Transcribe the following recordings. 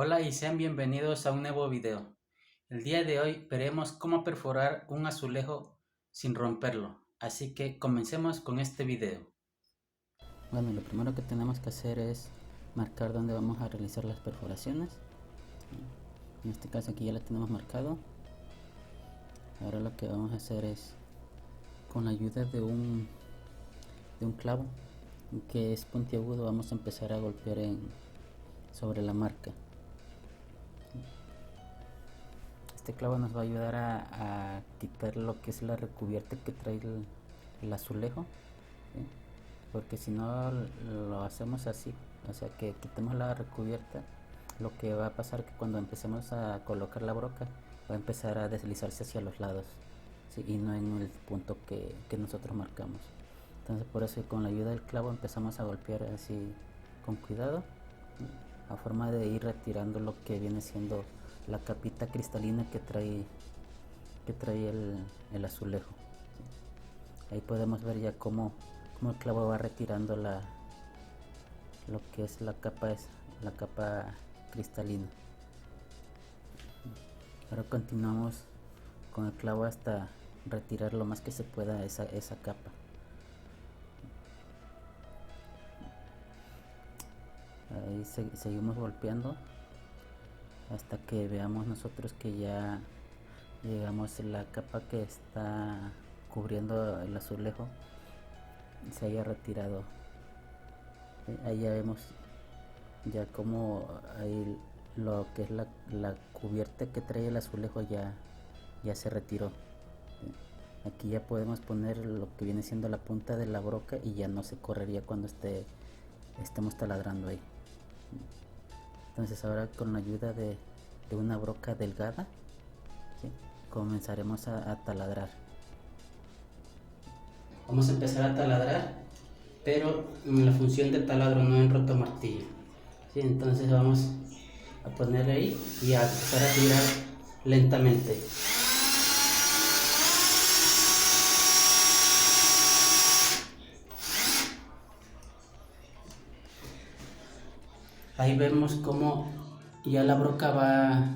Hola y sean bienvenidos a un nuevo video. El día de hoy veremos cómo perforar un azulejo sin romperlo, así que comencemos con este video. Bueno, lo primero que tenemos que hacer es marcar dónde vamos a realizar las perforaciones. En este caso aquí ya la tenemos marcado. Ahora lo que vamos a hacer es, con la ayuda de un clavo que es puntiagudo, vamos a empezar a golpear sobre la marca. Este clavo nos va a ayudar a quitar lo que es la recubierta que trae el azulejo, ¿sí? Porque si no lo hacemos así, o sea que quitemos la recubierta, lo que va a pasar que cuando empecemos a colocar la broca va a empezar a deslizarse hacia los lados, ¿sí? Y no en el punto que nosotros marcamos. Entonces por eso con la ayuda del clavo empezamos a golpear así con cuidado, ¿sí? A forma de ir retirando lo que viene siendo la capita cristalina que trae el azulejo, ¿sí? Ahí podemos ver ya cómo el clavo va retirando lo que es la capa cristalina. Ahora continuamos con el clavo hasta retirar lo más que se pueda esa capa. Ahí seguimos golpeando hasta que veamos nosotros que ya llegamos a la capa que está cubriendo el azulejo se haya retirado. Ahí ya vemos ya como ahí lo que es la cubierta que trae el azulejo ya se retiró. Aquí ya podemos poner lo que viene siendo la punta de la broca y ya no se correría cuando estemos taladrando ahí. Entonces ahora con la ayuda de una broca delgada, ¿sí? Comenzaremos a taladrar. Vamos a empezar a taladrar, pero en la función de taladro, no en rotomartillo, ¿sí? Entonces vamos a ponerle ahí y a empezar a tirar lentamente. Ahí vemos cómo ya la broca va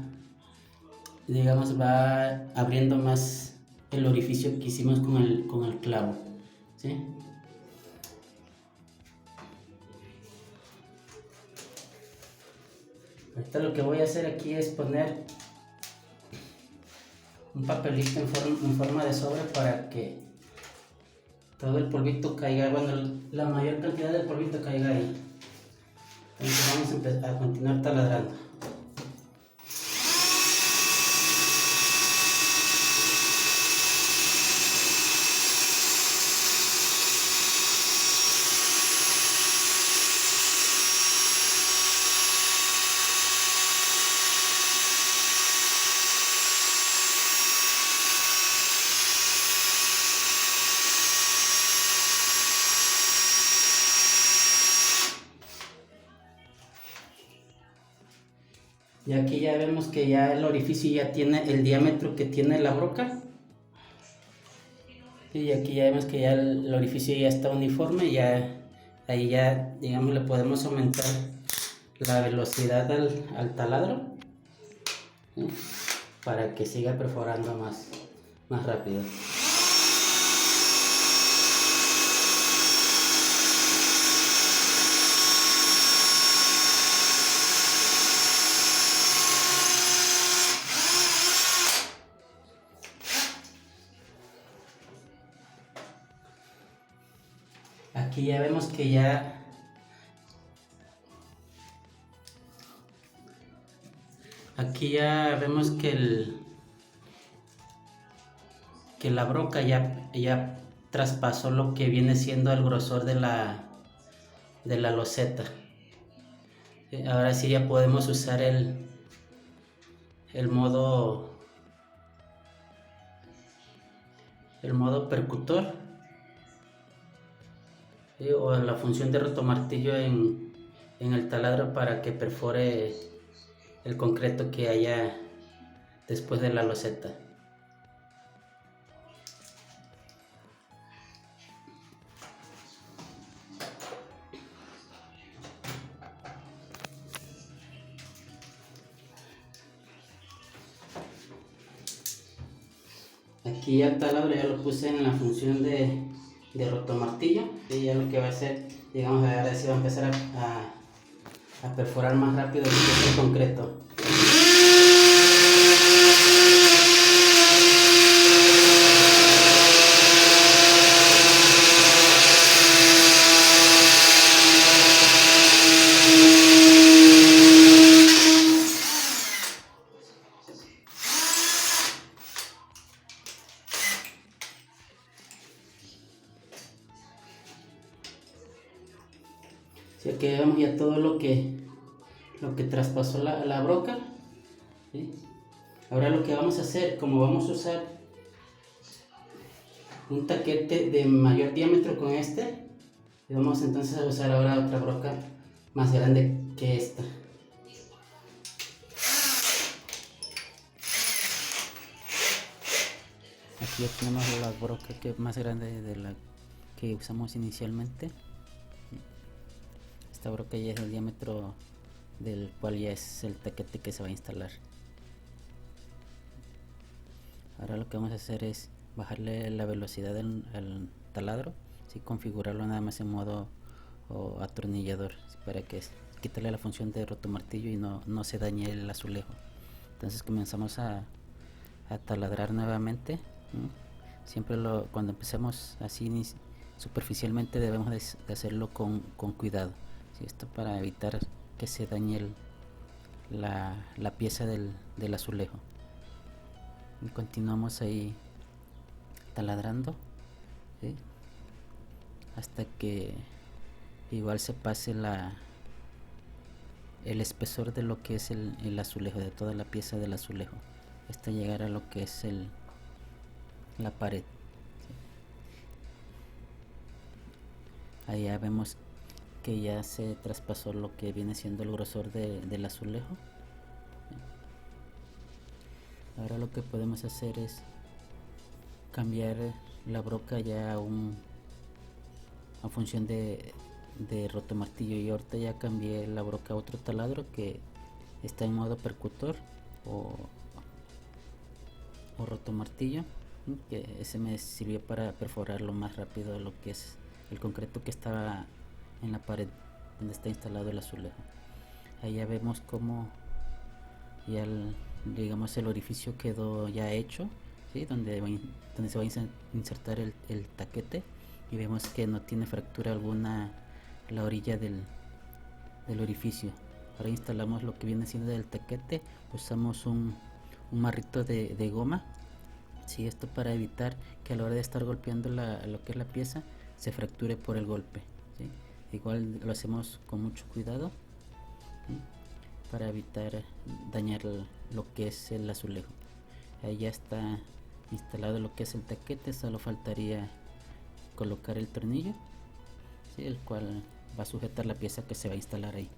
abriendo más el orificio que hicimos con el clavo, ¿sí? Ahorita lo que voy a hacer aquí es poner un papelito en forma de sobre para que todo el polvito caiga, bueno, la mayor cantidad del polvito caiga ahí. Entonces vamos a empezar a continuar taladrando. Y aquí ya vemos que ya el orificio ya tiene el diámetro que tiene la broca. Y aquí ya vemos que ya el orificio ya está uniforme, ahí ya, digamos, le podemos aumentar la velocidad al taladro, ¿sí? Para que siga perforando más rápido. Aquí ya vemos que que la broca ya traspasó lo que viene siendo el grosor de la loseta. Ahora sí ya podemos usar el modo percutor, ¿sí? O la función de rotomartillo en el taladro para que perfore el concreto que haya después de la loseta. Aquí ya el taladro ya lo puse en la función de rotomartillo, y ya lo que va a hacer, digamos, ahora sí va a empezar a perforar más rápido el concreto. O sea que vemos ya todo lo que traspasó la broca, ¿sí? Ahora lo que vamos a hacer, como vamos a usar un taquete de mayor diámetro con este, vamos entonces a usar ahora otra broca más grande que esta. Aquí ya tenemos la broca que es más grande de la que usamos inicialmente. Esta broca ya es el diámetro del cual ya es el taquete que se va a instalar. Ahora lo que vamos a hacer es bajarle la velocidad al taladro, ¿sí? Configurarlo nada más en modo atornillador, ¿sí? Para que quitarle la función de rotomartillo y no se dañe el azulejo. Entonces comenzamos a taladrar nuevamente, ¿no? Siempre cuando empecemos así superficialmente debemos de hacerlo con cuidado, ¿sí? Esto para evitar que se dañe la pieza del azulejo. Y continuamos ahí taladrando, ¿sí? Hasta que igual se pase el espesor de lo que es el azulejo, de toda la pieza del azulejo, hasta llegar a lo que es la pared, ¿sí? Ahí ya vemos que ya se traspasó lo que viene siendo el grosor del azulejo. Ahora lo que podemos hacer es cambiar la broca ya a función de rotomartillo, y ahorita ya cambié la broca a otro taladro que está en modo percutor o rotomartillo, que ese me sirvió para perforarlo más rápido lo que es el concreto que estaba en la pared donde está instalado el azulejo. Ahí ya vemos cómo ya digamos el orificio quedó ya hecho, ¿sí? donde se va a insertar el taquete, y vemos que no tiene fractura alguna la orilla del orificio. Ahora instalamos lo que viene siendo del taquete, usamos un marrito de goma, ¿sí? Esto para evitar que a la hora de estar golpeando lo que es la pieza se fracture por el golpe, ¿sí? Igual lo hacemos con mucho cuidado, ¿sí? Para evitar dañar lo que es el azulejo. Ahí ya está instalado lo que es el taquete, solo faltaría colocar el tornillo, ¿sí? El cual va a sujetar la pieza que se va a instalar ahí.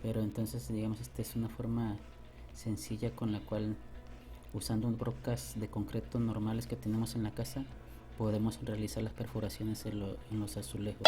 Pero entonces, digamos, esta es una forma sencilla con la cual, usando brocas de concreto normales que tenemos en la casa, podemos realizar las perforaciones en los azulejos.